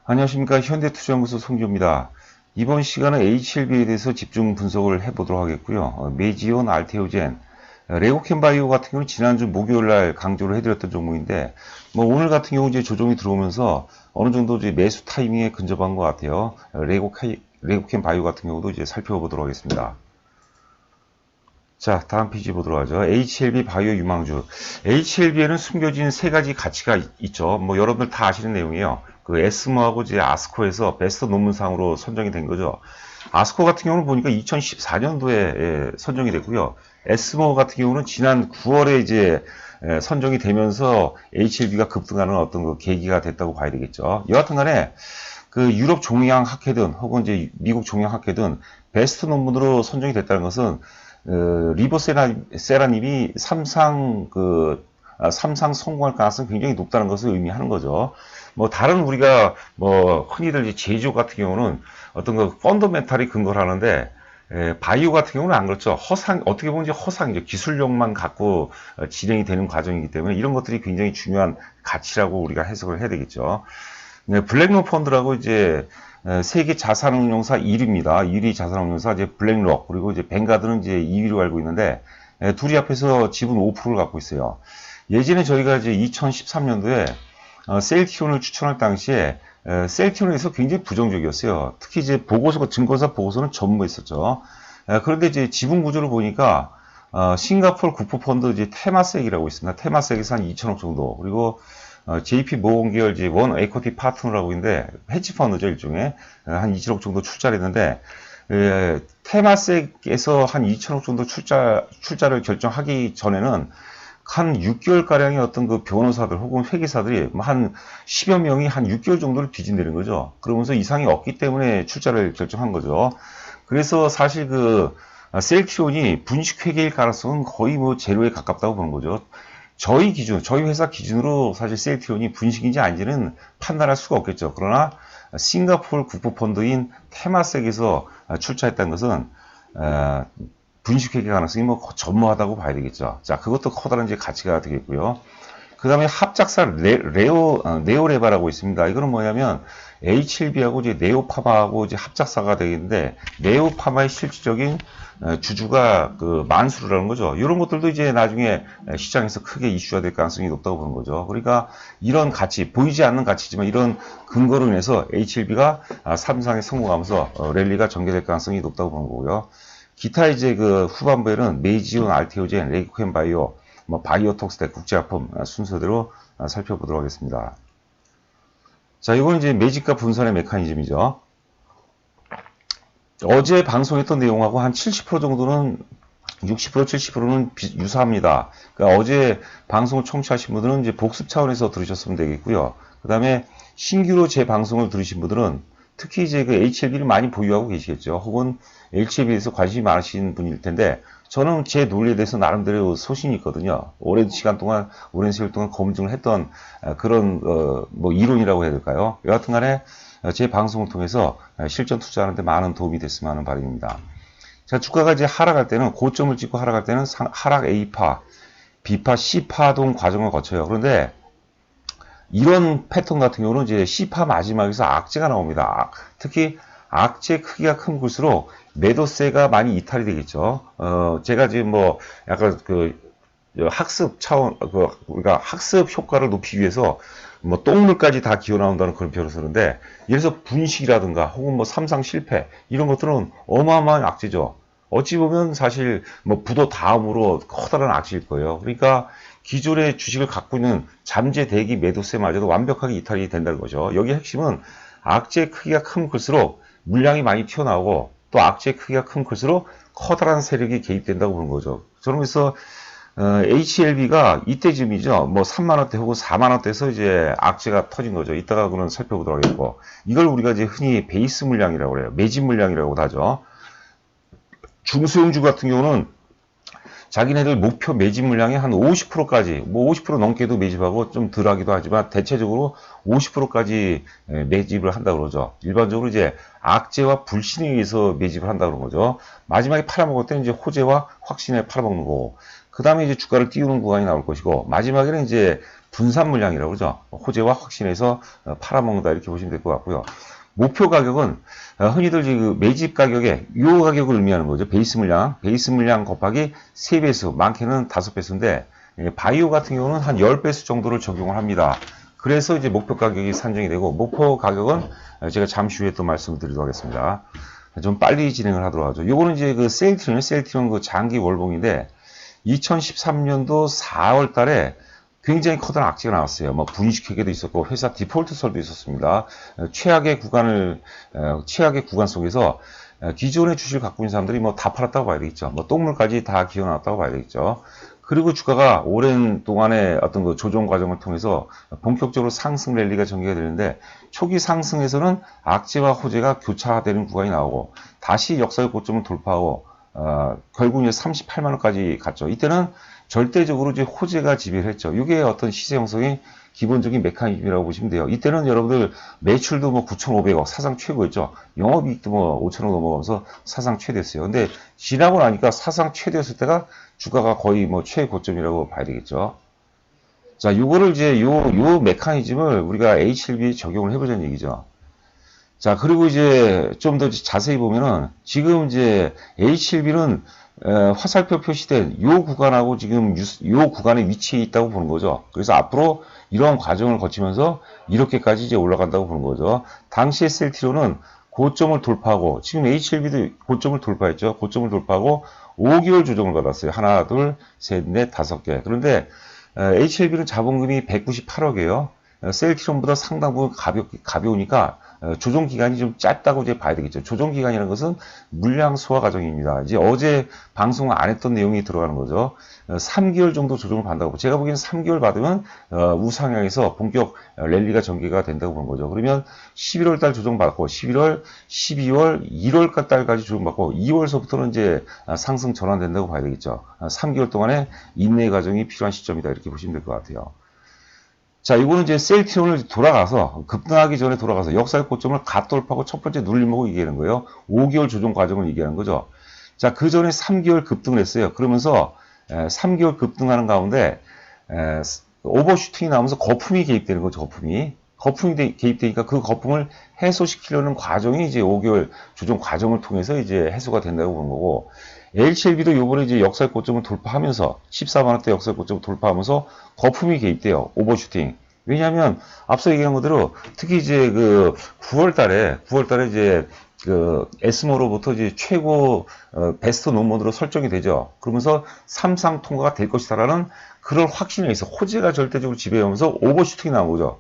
안녕하십니까. 현대투자연구소 송기호입니다. 이번 시간은 HLB에 대해서 집중 분석을 해보도록 하겠고요. 메지온, 알테오젠, 레고캔바이오 같은 경우는 지난주 목요일날 강조를 해드렸던 종목인데, 오늘 같은 경우 이제 조정이 들어오면서 어느 정도 이제 매수 타이밍에 근접한 것 같아요. 레고캔바이오 같은 경우도 이제 살펴보도록 하겠습니다. 자, 다음 페이지 보도록 하죠. HLB 바이오 유망주. HLB에는 숨겨진 세 가지 가치가 있죠. 여러분들 다 아시는 내용이에요. 그 에스모하고 이제 아스코에서 베스트 논문상으로 선정이 된 거죠. 아스코 같은 경우는 보니까 2014년도에 선정이 됐고요. 에스모 같은 경우는 지난 9월에 이제 선정이 되면서 HLB가 급등하는 어떤 그 계기가 됐다고 봐야 되겠죠. 여하튼 간에 그 유럽 종양학회든 혹은 이제 미국 종양학회든 베스트 논문으로 선정이 됐다는 것은 리보세라님이 삼상 성공할 가능성이 굉장히 높다는 것을 의미하는 거죠. 다른 우리가 흔히들 이제 제조 같은 경우는 어떤 그 펀더멘탈이 근거를 하는데, 바이오 같은 경우는 안 그렇죠. 어떻게 보면 이제 허상이죠. 기술력만 갖고 진행이 되는 과정이기 때문에 이런 것들이 굉장히 중요한 가치라고 우리가 해석을 해야 되겠죠. 블랙록 펀드라고 이제 세계 자산운용사 1위입니다. 1위 자산운용사 이제 블랙록, 그리고 이제 뱅가드는 이제 2위로 알고 있는데, 둘이 합해서 지분 5%를 갖고 있어요. 예전에 저희가 이제 2013년도에 셀티론을 추천할 당시에 셀티론에서 굉장히 부정적이었어요. 특히 이제 증권사 보고서는 전무했었죠. 그런데 이제 지분 구조를 보니까 싱가포르 국부펀드 이제 테마섹이라고 있습니다. 테마섹에서 한 2천억 정도, 그리고 JP 모건 계열 이제 원 에쿼티 파트너라고 있는데 헤지펀드죠, 일종의 한 2천억 정도 출자를 했는데, 테마섹에서 한 2천억 정도 출자를 결정하기 전에는 한 6개월가량의 어떤 그 변호사들 혹은 회계사들이 한 10여 명이 한 6개월 정도를 뒤진다는 거죠. 그러면서 이상이 없기 때문에 출자를 결정한 거죠. 그래서 사실 그 셀티론이 분식회계일 가능성은 거의 제로에 가깝다고 보는 거죠. 저희 회사 기준으로 사실 셀티론이 분식인지 아닌지는 판단할 수가 없겠죠. 그러나 싱가포르 국부펀드인 테마섹에서 출자했다는 것은 분식회계 가능성이 전무하다고 봐야 되겠죠. 자, 그것도 커다란 이제 가치가 되겠고요. 그 다음에 합작사 네오레바라고 있습니다. 이거는 뭐냐면 HLB하고 이제 네오파마하고 이제 합작사가 되겠는데, 네오파마의 실질적인 주주가 그 만수르라는 거죠. 이런 것들도 이제 나중에 시장에서 크게 이슈가 될 가능성이 높다고 보는 거죠. 그러니까 이런 가치, 보이지 않는 가치지만 이런 근거로 인해서 HLB가 삼상에 성공하면서 랠리가 전개될 가능성이 높다고 보는 거고요. 기타 이제 그 후반부에는 메이지온, 알테오젠, 레이코캔바이오, 바이오톡스텍, 국제약품 순서대로 살펴보도록 하겠습니다. 자, 이건 이제 매집과 분산의 메커니즘이죠. 어제 방송했던 내용하고 한 70% 정도는 60%, 70%는 유사합니다. 그러니까 어제 방송을 청취하신 분들은 이제 복습 차원에서 들으셨으면 되겠고요. 그 다음에 신규로 제 방송을 들으신 분들은 특히 이제 그 HLB를 많이 보유하고 계시겠죠. 혹은 HLB에 대해서 관심이 많으신 분일 텐데, 저는 제 논리에 대해서 나름대로 소신이 있거든요. 오랜 세월 동안 검증을 했던 그런 이론이라고 해야 될까요? 여하튼 간에 제 방송을 통해서 실전 투자하는데 많은 도움이 됐으면 하는 바람입니다. 자, 주가가 이제 하락할 때는, 고점을 찍고 하락할 때는 하락 A파, B파, C파동 과정을 거쳐요. 그런데 이런 패턴 같은 경우는 이제 C파 마지막에서 악재가 나옵니다. 특히 악재 크기가 큰 곳일수록 매도세가 많이 이탈이 되겠죠. 제가 지금 약간 학습 차원, 우리가 학습 효과를 높이기 위해서 똥물까지 다 기어 나온다는 그런 표현을 쓰는데, 예를 들어서 분식이라든가 혹은 삼상 실패, 이런 것들은 어마어마한 악재죠. 어찌 보면 사실 부도 다음으로 커다란 악재일 거예요. 그러니까 기존의 주식을 갖고 있는 잠재 대기 매도세마저도 완벽하게 이탈이 된다는 거죠. 여기 핵심은 악재 크기가 큰 클수록 물량이 많이 튀어나오고, 또 악재 크기가 큰 클수록 커다란 세력이 개입된다고 보는 거죠. 저는 그래서 HLB가 이때쯤이죠. 3만원대 혹은 4만원대에서 이제 악재가 터진 거죠. 이따가 그는 살펴보도록 하겠고, 이걸 우리가 이제 흔히 베이스 물량이라고 그래요. 매집 물량이라고도 하죠. 중소형주 같은 경우는 자기네들 목표 매집 물량의 한 50%까지, 50% 넘게도 매집하고 좀 덜 하기도 하지만 대체적으로 50%까지 매집을 한다고 그러죠. 일반적으로 이제 악재와 불신에 의해서 매집을 한다고 그런 거죠. 마지막에 팔아먹을 때는 이제 호재와 확신에 팔아먹는 거고, 그 다음에 이제 주가를 띄우는 구간이 나올 것이고, 마지막에는 이제 분산 물량이라고 그러죠. 호재와 확신해서 팔아먹는다 이렇게 보시면 될 것 같고요. 목표 가격은 흔히들 그 매집 가격에 요 가격을 의미하는 거죠. 베이스 물량 곱하기 3배수, 많게는 5배수인데 바이오 같은 경우는 한 10배수 정도를 적용을 합니다. 그래서 이제 목표 가격이 산정이 되고, 목표 가격은 제가 잠시 후에 또 말씀을 드리도록 하겠습니다. 좀 빨리 진행을 하도록 하죠. 요거는 이제 그 셀트리온 그 장기 월봉인데 2013년도 4월 달에 굉장히 커다란 악재가 나왔어요. 뭐 분식회계도 있었고 회사 디폴트설도 있었습니다. 최악의 구간 속에서 기존의 주식을 갖고 있는 사람들이 뭐 다 팔았다고 봐야 되겠죠. 뭐 똥물까지 다 기어 나왔다고 봐야 되겠죠. 그리고 주가가 오랜 동안의 어떤 그 조정 과정을 통해서 본격적으로 상승 랠리가 전개가 되는데, 초기 상승에서는 악재와 호재가 교차되는 구간이 나오고 다시 역사의 고점을 돌파하고 결국 이제 38만 원까지 갔죠. 이때는 절대적으로 이제 호재가 지배를 했죠. 이게 어떤 시세 형성의 기본적인 메커니즘이라고 보시면 돼요. 이때는 여러분들 매출도 뭐 9,500억 사상 최고였죠. 영업이익도 뭐 5천억 넘어가면서 사상 최대였어요. 근데 지나고 나니까 사상 최대였을 때가 주가가 거의 뭐 최고점이라고 봐야 되겠죠. 자, 요거를 이제 요 메커니즘을 우리가 HLB에 적용을 해보자는 얘기죠. 자, 그리고 이제 좀 더 자세히 보면은 지금 이제 HLB는 화살표 표시된 요 구간하고 지금 요 구간에 위치해 있다고 보는 거죠. 그래서 앞으로 이러한 과정을 거치면서 이렇게까지 이제 올라간다고 보는 거죠. 당시에 셀트리온은 고점을 돌파하고, 지금 HLB도 고점을 돌파했죠. 고점을 돌파하고 5개월 조정을 받았어요. 하나, 둘, 셋, 넷, 5개. 그런데 HLB는 자본금이 198억이에요. 셀트리온보다 상당 부분 가벼우니까 조정 기간이 좀 짧다고 이제 봐야 되겠죠. 조정 기간이라는 것은 물량 소화 과정입니다. 이제 어제 방송 안 했던 내용이 들어가는 거죠. 3개월 정도 조정을 받는다고. 제가 보기에는 3개월 받으면 우상향에서 본격 랠리가 전개가 된다고 보는 거죠. 그러면 11월 달 조정 받고 11월, 12월, 1월 달까지 조정 받고 2월서부터는 이제 상승 전환된다고 봐야 되겠죠. 3개월 동안의 인내 과정이 필요한 시점이다 이렇게 보시면 될 것 같아요. 자, 이거는 이제 셀트리온을 돌아가서, 급등하기 전에 돌아가서 역사의 고점을 갓돌파하고 첫 번째 눌림목을 얘기하는 거예요. 5개월 조정 과정을 얘기하는 거죠. 자, 그 전에 3개월 급등을 했어요. 그러면서 3개월 급등하는 가운데 오버슈팅이 나오면서 거품이 개입되는 거죠. 거품이 개입되니까 그 거품을 해소시키려는 과정이 이제 5개월 조정 과정을 통해서 이제 해소가 된다고 보는 거고, HLB도 요번에 이제 역사의 고점을 돌파하면서 14만원대 역사의 고점을 돌파하면서 거품이 개입돼요. 오버슈팅. 왜냐하면 앞서 얘기한 것대로 특히 이제 그 9월 달에 이제 그 에스모로부터 이제 최고 베스트 논문으로 설정이 되죠. 그러면서 3상 통과가 될 것이다라는 그런 확신에 의해서 호재가 절대적으로 지배하면서 오버슈팅이 나온 거죠.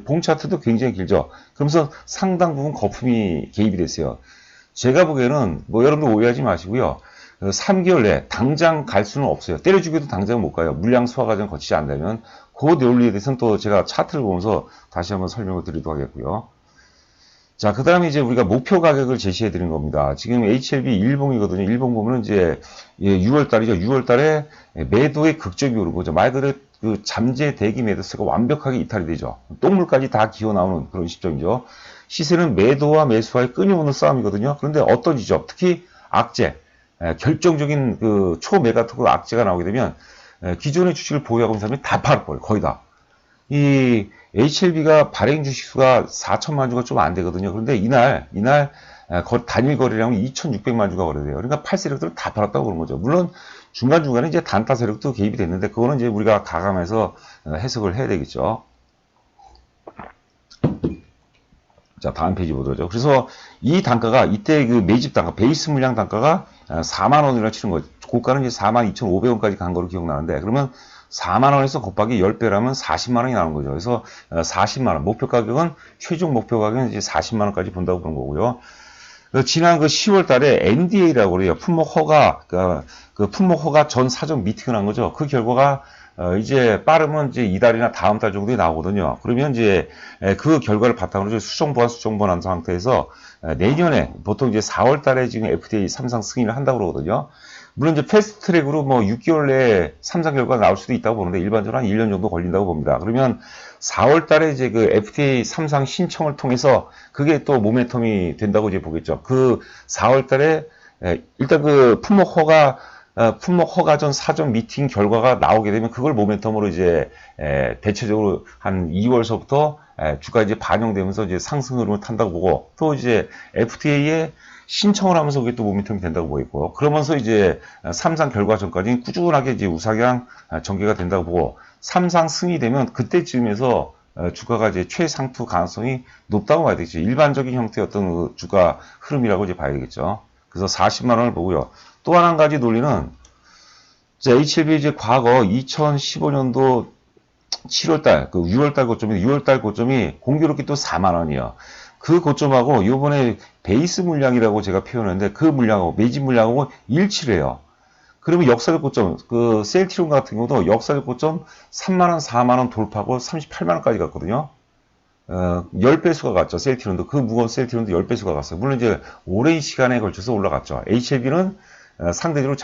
봉 차트도 굉장히 길죠. 그러면서 상당 부분 거품이 개입이 됐어요. 제가 보기에는 뭐 여러분들 오해하지 마시고요. 3개월 내에 당장 갈 수는 없어요. 때려주기도 당장 못 가요. 물량 소화 과정 거치지 않다면. 그 논리에 대해서는 또 제가 차트를 보면서 다시 한번 설명을 드리도록 하겠고요. 자, 그 다음에 이제 우리가 목표 가격을 제시해 드린 겁니다. 지금 HLB 일봉이거든요. 일봉 보면은 이제 6월 달이죠. 6월 달에 매도의 극적이 오르고, 말 그대로 그 잠재 대기 매도세가 완벽하게 이탈이 되죠. 똥물까지 다 기어 나오는 그런 시점이죠. 시세는 매도와 매수와의 끊임없는 싸움이거든요. 그런데 어떤 지점, 특히 악재, 결정적인 그 초메가토크 악재가 나오게 되면 기존의 주식을 보유하고 있는 사람이 다 팔아버려요. 거의 다. 이 HLB가 발행 주식수가 4천만 주가 좀 안 되거든요. 그런데 이날 단일 거래량은 2,600만 주가 거래돼요. 그러니까 팔 세력들은 다 팔았다고 그런 거죠. 물론 중간중간에 이제 단타 세력도 개입이 됐는데 그거는 이제 우리가 가감해서 해석을 해야 되겠죠. 자, 다음 페이지 보도록. 그래서 이 단가가 이때 그 매집 단가, 베이스 물량 단가가 4만 원이라 치는 거죠. 고가는 이제 42,500원까지 간 거로 기억나는데, 그러면 4만 원에서 곱하기 10배라면 40만 원이 나오는 거죠. 그래서 40만 원. 목표 가격은, 최종 목표 가격은 이제 40만 원까지 본다고 그런 거고요. 지난 그 10월 달에 NDA라고 그래요. 품목 허가, 그 품목 허가 전 사전 미팅을 한 거죠. 그 결과가 이제 빠르면 이제 이달이나 다음 달 정도에 나오거든요. 그러면 이제 그 결과를 바탕으로 수정보완한 상태에서 내년에 보통 이제 4월 달에 지금 FDA 3상 승인을 한다고 그러거든요. 물론 이제 패스트 트랙으로 뭐 6개월 내에 3상 결과가 나올 수도 있다고 보는데 일반적으로 한 1년 정도 걸린다고 봅니다. 그러면 4월 달에 이제 그 FDA 3상 신청을 통해서 그게 또 모멘텀이 된다고 이제 보겠죠. 그 4월 달에 일단 그 품목 허가 품목 허가전 사전 미팅 결과가 나오게 되면 그걸 모멘텀으로 이제 대체적으로 한 2월서부터 주가 이제 반영되면서 이제 상승 흐름을 탄다고 보고, 또 이제 FTA에 신청을 하면서 그게 또 모멘텀이 된다고 보이고, 그러면서 이제 3상 결과 전까지 꾸준하게 이제 우상향 전개가 된다고 보고, 3상 승이 되면 그때쯤에서 주가가 이제 최상투 가능성이 높다고 봐야 되겠죠. 일반적인 형태의 어떤 그 주가 흐름이라고 이제 봐야 되겠죠. 그래서 40만 원을 보고요. 또 한 가지 논리는, HLB 이제 과거 2015년도 7월달, 그 6월달 고점이, 6월달 고점이 공교롭게 또 4만 원이에요. 그 고점하고 요번에 베이스 물량이라고 제가 표현했는데 그 물량하고 매집 물량하고 일치를 해요. 그러면 역사적 고점, 그 셀트리온 같은 경우도 역사적 고점 3만원, 4만원 돌파하고 38만원까지 갔거든요. 10배수가 갔죠. 셀트리온도. 그 무거운 셀트리온도 10배수가 갔어요. 물론 이제 오랜 시간에 걸쳐서 올라갔죠. HLB는 상대적으로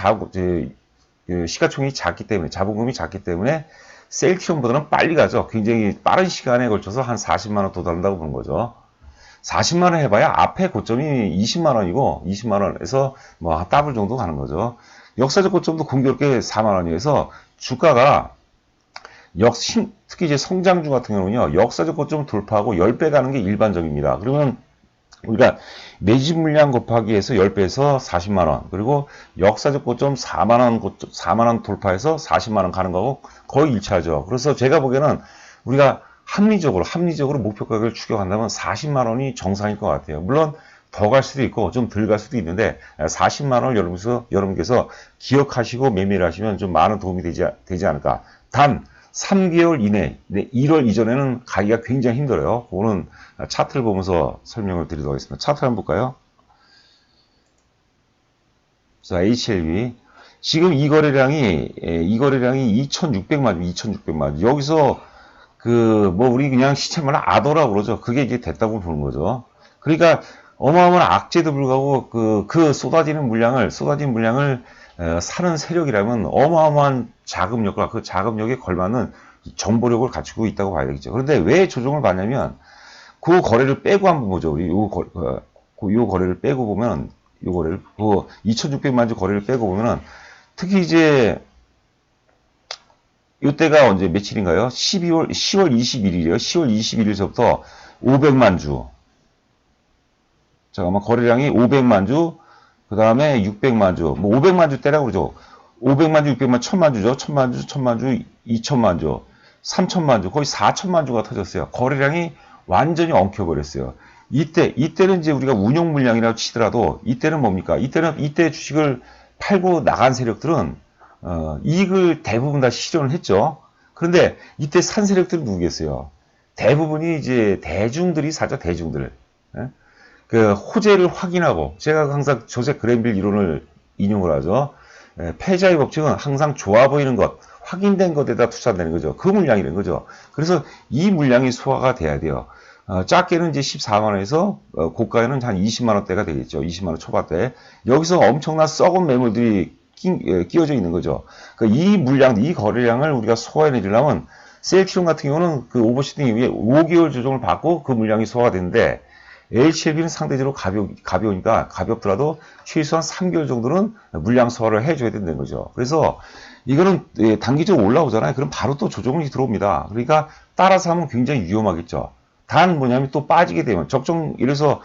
시가총이 작기 때문에, 자본금이 작기 때문에 셀트리온보다는 빨리 가죠. 굉장히 빠른 시간에 걸쳐서 한 40만원 도달한다고 보는 거죠. 40만원 해봐야 앞에 고점이 20만원이고 20만원에서 뭐 더블 정도 가는 거죠. 역사적 고점도 공교롭게 4만원이어서 주가가 특히 이제 성장주 같은 경우는요, 역사적 고점을 돌파하고 10배 가는 게 일반적입니다. 그러면 우리가 매집 물량 곱하기 해서 10배에서 40만원, 그리고 역사적 고점 4만원 돌파해서 40만원 가는 거하고 거의 일치하죠. 그래서 제가 보기에는 우리가 합리적으로 목표 가격을 추격한다면 40만원이 정상일 것 같아요. 물론 더 갈 수도 있고 좀 덜 갈 수도 있는데 40만원을 여러분께서 기억하시고 매매를 하시면 좀 많은 도움이 되지 않을까. 단 3개월 이내, 1월 이전에는 가기가 굉장히 힘들어요. 그거는 차트를 보면서 설명을 드리도록 하겠습니다. 차트 한번 볼까요? 자, HLB. 지금 이 거래량이 2,600만 주, 2,600만 주. 여기서 우리 그냥 시체말로 아도라고 그러죠. 그게 이제 됐다고 보는 거죠. 그러니까 어마어마한 악재도 불구하고 쏟아진 물량을 사는 세력이라면 어마어마한 자금력과 그 자금력에 걸맞는 정보력을 갖추고 있다고 봐야 되겠죠. 그런데 왜 조정을 받냐면 그 거래를 빼고 한번 보죠. 요 거래를 빼고 보면, 2,600만 주 거래를 빼고 보면은 특히 이제 이때가 언제 며칠인가요? 10월 21일이에요. 10월 21일서부터 500만 주. 잠깐만, 거래량이 500만 주, 그 다음에 600만 주, 500만 주 때라고 그러죠. 500만 주, 600만, 1000만 주죠. 1000만 주, 1000만 주, 2000만 주, 3000만 주, 거의 4000만 주가 터졌어요. 거래량이 완전히 엉켜버렸어요. 이때는 이제 우리가 운용 물량이라고 치더라도, 이때는 뭡니까? 이때 주식을 팔고 나간 세력들은, 이익을 대부분 다 실현을 했죠. 그런데 이때 산 세력들은 누구겠어요? 대부분이 이제 대중들이 사죠, 대중들. 호재를 확인하고, 제가 항상 조셉 그랜빌 이론을 인용을 하죠. 패자의 법칙은 항상 좋아 보이는 것, 확인된 것에다 투자되는 거죠. 그 물량이라는 거죠. 그래서 이 물량이 소화가 돼야 돼요. 작게는 이제 14만원에서 고가에는 한 20만원대가 되겠죠. 20만원 초반대. 여기서 엄청난 썩은 매물들이 끼워져 있는 거죠. 그러니까 이 물량, 이 거래량을 우리가 소화해내려면 셀트리온 같은 경우는 그 오버슈팅 이후에 5개월 조정을 받고 그 물량이 소화가 되는데, HLB는 상대적으로 가벼우니까 가볍더라도 최소한 3개월 정도는 물량 소화를 해줘야 된다는 거죠. 그래서 이거는 단기적으로 올라오잖아요. 그럼 바로 또 조정이 들어옵니다. 그러니까 따라서 하면 굉장히 위험하겠죠. 단 뭐냐면 또 빠지게 되면 이래서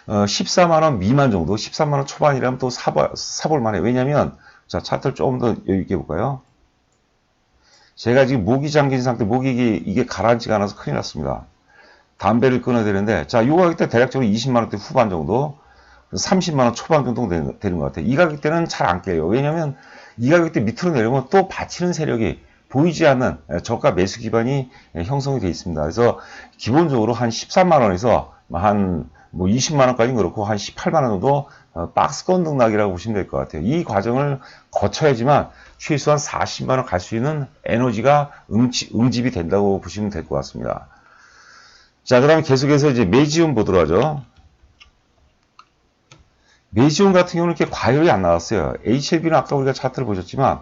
14만원 미만 정도, 13만원 초반이라면 또 사볼 만해. 왜냐면 자, 차트를 조금 더 여유 있게 볼까요? 제가 지금 목이 잠긴 상태, 이게 가라앉지가 않아서 큰일 났습니다. 담배를 끊어야 되는데, 자, 이 가격대 대략적으로 20만원대 후반 정도, 30만원 초반 정도 되는 것 같아요. 이 가격대는 잘 안 깨요. 왜냐면 이 가격대 밑으로 내려오면 또 받치는 세력이 보이지 않는 저가 매수 기반이 형성이 되어 있습니다. 그래서 기본적으로 한 13만원에서 한 20만원까지는 그렇고 한 18만원 정도 박스권 등락이라고 보시면 될 것 같아요. 이 과정을 거쳐야지만 최소한 40만원 갈 수 있는 에너지가 응집이 된다고 보시면 될 것 같습니다. 자, 그 다음에 계속해서 이제 메지움 보도록 하죠. 메지움 같은 경우는 이렇게 과열이 안 나왔어요. HLB는 아까 우리가 차트를 보셨지만,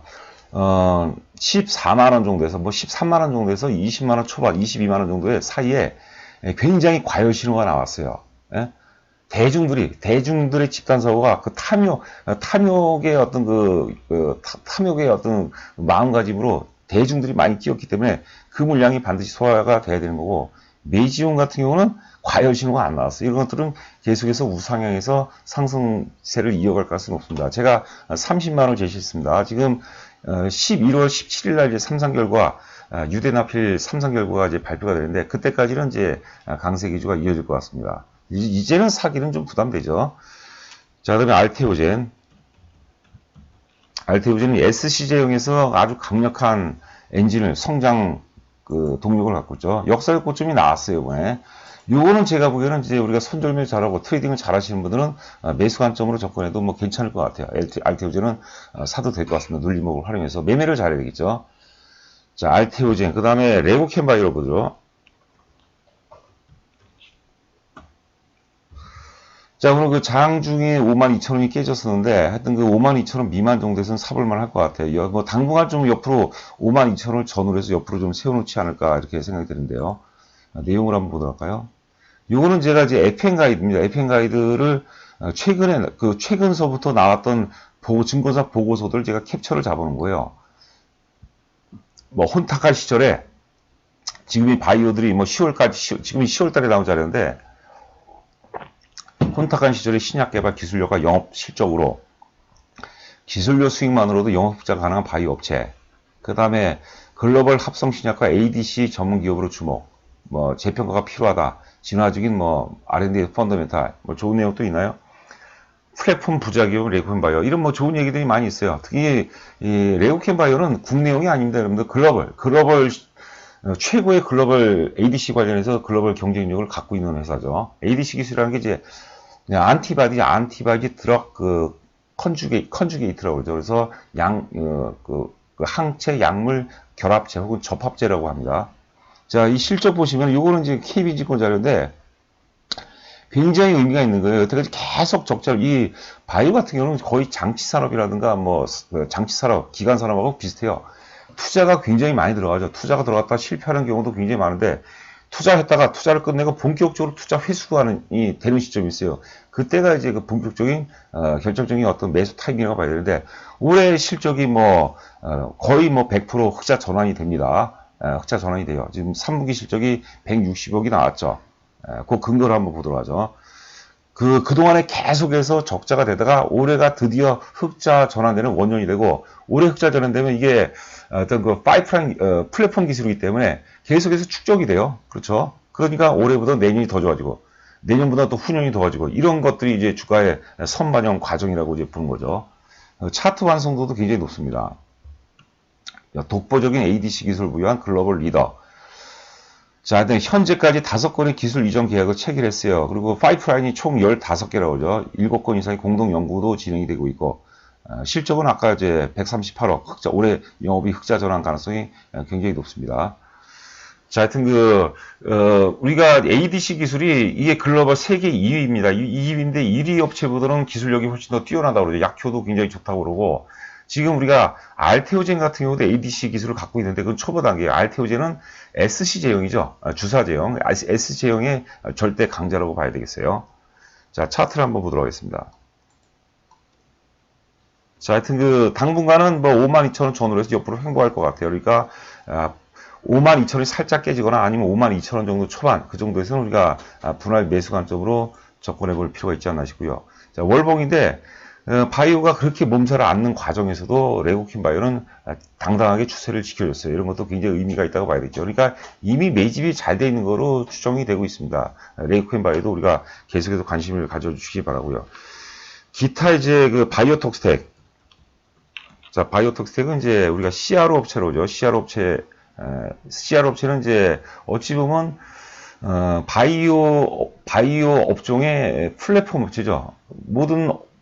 14만원 정도에서, 13만원 정도에서 20만원 초반, 22만원 정도의 사이에 굉장히 과열 신호가 나왔어요. 예? 대중들의 집단 사고가 그 탐욕의 어떤 탐욕의 어떤 마음가짐으로 대중들이 많이 끼었기 때문에 그 물량이 반드시 소화가 돼야 되는 거고, 메이지온 같은 경우는 과열 신호가 안 나왔어요. 이런 것들은 계속해서 우상향해서 상승세를 이어갈 가능성은 없습니다. 제가 30만 원을 제시했습니다. 지금 11월 17일 날 이제 삼성 결과, 유대나필 삼성 결과가 이제 발표가 되는데, 그때까지는 이제 강세 기조가 이어질 것 같습니다. 이제는 사기는 좀 부담되죠. 자, 그다음에 알테오젠. 알테오젠은 SC제형에서 아주 강력한 엔진을, 성장 동력을 갖고 있죠. 역사의 고점이 나왔어요, 이번에. 요거는 제가 보기에는 이제 우리가 손절매 잘하고 트레이딩을 잘 하시는 분들은 매수 관점으로 접근해도 뭐 괜찮을 것 같아요. 알테오젠은 사도 될 것 같습니다. 눌림목을 활용해서 매매를 잘해야 되겠죠. 자, 알테오젠. 그 다음에 레고캔바이오 보죠. 자, 오늘 그 장중에 52,000원이 깨졌었는데, 하여튼 그 52,000원 미만 정도에서는 사볼만 할 것 같아요. 뭐, 당분간 좀 옆으로 52,000원을 전후로 해서 옆으로 좀 세워놓지 않을까, 이렇게 생각이 드는데요. 내용을 한번 보도록 할까요? 요거는 제가 이제 FM 가이드입니다. FM 가이드를 최근에, 최근서부터 나왔던 증권사 보고서들을 제가 캡처를 잡아놓은 거예요. 뭐, 혼탁할 시절에, 지금이 바이오들이 뭐 10월까지, 지금이 10월달에 나온 자료인데, 혼탁한 시절에 신약 개발 기술력과 영업 실적으로 기술력 수익만으로도 영업 흑자 가능한 바이오 업체, 그 다음에 글로벌 합성 신약과 ADC 전문 기업으로 주목, 뭐 재평가가 필요하다, 진화 중인 뭐 R&D 펀더멘탈, 뭐 좋은 내용 또 있나요? 플랫폼 부자기업 레고캔바이오, 이런 뭐 좋은 얘기들이 많이 있어요. 특히 이 레고캔바이오는 국내용이 아닙니다, 여러분들. 글로벌 최고의 글로벌 ADC 관련해서 글로벌 경쟁력을 갖고 있는 회사죠. ADC 기술이라는 게 이제 안티바디 드럭 컨주게이트라고 그러죠. 그래서 항체 약물 결합제 혹은 접합제라고 합니다. 자, 이 실적 보시면 요거는 이제 KB증권 자료인데 굉장히 의미가 있는 거예요. 여태까지 계속 적자를, 이 바이오 같은 경우는 거의 장치산업이라든가 뭐 장치산업, 기관산업하고 비슷해요. 투자가 굉장히 많이 들어가죠. 투자가 들어갔다 실패하는 경우도 굉장히 많은데, 투자했다가 투자를 끝내고 본격적으로 투자 회수가 되는 시점이 있어요. 그때가 이제 그 본격적인 결정적인 어떤 매수 타이밍이라고 봐야 되는데, 올해 실적이 뭐 거의 뭐 100% 흑자 전환이 됩니다. 흑자 전환이 돼요. 지금 3분기 실적이 160억이 나왔죠. 그 근거를 한번 보도록 하죠. 그동안에 계속해서 적자가 되다가 올해가 드디어 흑자 전환되는 원년이 되고, 올해 흑자 전환되면 이게 어떤 그 파이프라인, 플랫폼 기술이기 때문에 계속해서 축적이 돼요. 그렇죠. 그러니까 올해보다 내년이 더 좋아지고, 내년보다 또 후년이 더 좋아지고, 이런 것들이 이제 주가의 선반영 과정이라고 이제 부르는 거죠. 차트 완성도도 굉장히 높습니다. 독보적인 ADC 기술을 부여한 글로벌 리더. 자, 현재까지 5건의 기술 이전 계약을 체결했어요. 그리고 파이프라인이 총 15개라고 그러죠. 7건 이상의 공동 연구도 진행이 되고 있고, 실적은 아까 이제 138억, 올해 영업이 흑자 전환 가능성이 굉장히 높습니다. 자, 하여튼 우리가 ADC 기술이 이게 글로벌 세계 2위입니다. 2위인데 1위 업체보다는 기술력이 훨씬 더 뛰어나다고 그러죠. 약효도 굉장히 좋다고 그러고, 지금 우리가 알테오젠 같은 경우도 ADC 기술을 갖고 있는데 그건 초보 단계예요. 알테오젠은 SC 제형이죠. 주사 제형. S 제형의 절대 강자라고 봐야 되겠어요. 자, 차트를 한번 보도록 하겠습니다. 자, 하여튼 당분간은 뭐 52,000원 전후로 해서 옆으로 횡보할 것 같아요. 그러니까 52,000원이 살짝 깨지거나 아니면 52,000원 정도 초반, 그 정도에서는 우리가 분할 매수 관점으로 접근해 볼 필요가 있지 않나 싶고요. 자, 월봉인데 바이오가 그렇게 몸살을 앓는 과정에서도 레고캔바이오는 당당하게 추세를 지켜줬어요. 이런 것도 굉장히 의미가 있다고 봐야 되겠죠. 그러니까 이미 매집이 잘 돼 있는 거로 추정이 되고 있습니다. 레고캔바이오도 우리가 계속해서 관심을 가져주시기 바라고요. 기타 이제 바이오톡스텍. 자, 바이오톡스텍은 이제 우리가 CRO 업체로 오죠. CRO 업체는 이제 어찌 보면 바이오 업종의 플랫폼 업체죠.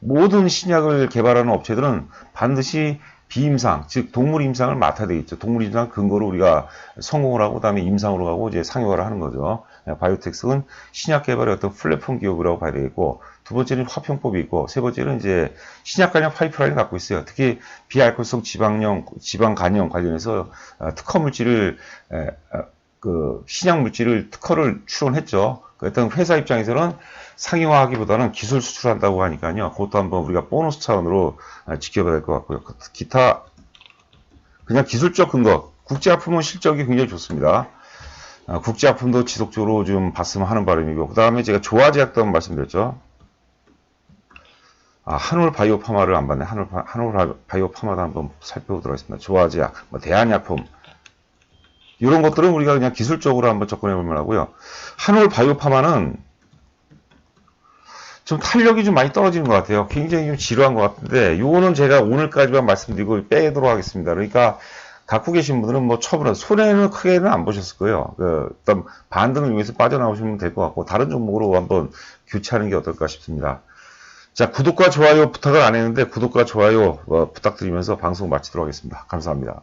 모든 신약을 개발하는 업체들은 반드시 비임상, 즉 동물 임상을 맡아야 되겠죠. 동물 임상 근거로 우리가 성공을 하고 그다음에 임상으로 가고 이제 상용화를 하는 거죠. 바이오텍스는 신약 개발의 어떤 플랫폼 기업이라고 봐야 되겠고, 두 번째는 화평법이 있고, 세 번째는 이제 신약 관련 파이프라인을 갖고 있어요. 특히 비알코올성 지방 간염 관련해서 특허 물질을 그 신약 물질을 특허를 출원했죠. 일단 회사 입장에서는 상용화하기보다는 기술 수출한다고 하니까요. 그것도 한번 우리가 보너스 차원으로 지켜봐야 될 것 같고요. 기타 그냥 기술적 근거, 국제하품은 실적이 굉장히 좋습니다. 국제하품도 지속적으로 좀 봤으면 하는 바람이고, 그 다음에 제가 조화제약도 한번 말씀드렸죠. 한올 바이오 파마를 안 봤네. 한올 바이오 파마도 한번 살펴보도록 하겠습니다. 조화제약, 뭐 대한약품. 이런 것들은 우리가 그냥 기술적으로 한번 접근해 보면 하고요. 한올 바이오 파마는 좀 탄력이 좀 많이 떨어지는 것 같아요. 굉장히 좀 지루한 것 같은데, 요거는 제가 오늘까지만 말씀드리고 빼도록 하겠습니다. 그러니까, 갖고 계신 분들은 뭐 처분해서 손해는 크게는 안 보셨을 거예요. 일단 반등을 이용해서 빠져나오시면 될 것 같고, 다른 종목으로 한번 교체하는 게 어떨까 싶습니다. 자, 구독과 좋아요 부탁을 안 했는데, 구독과 좋아요 부탁드리면서 방송 마치도록 하겠습니다. 감사합니다.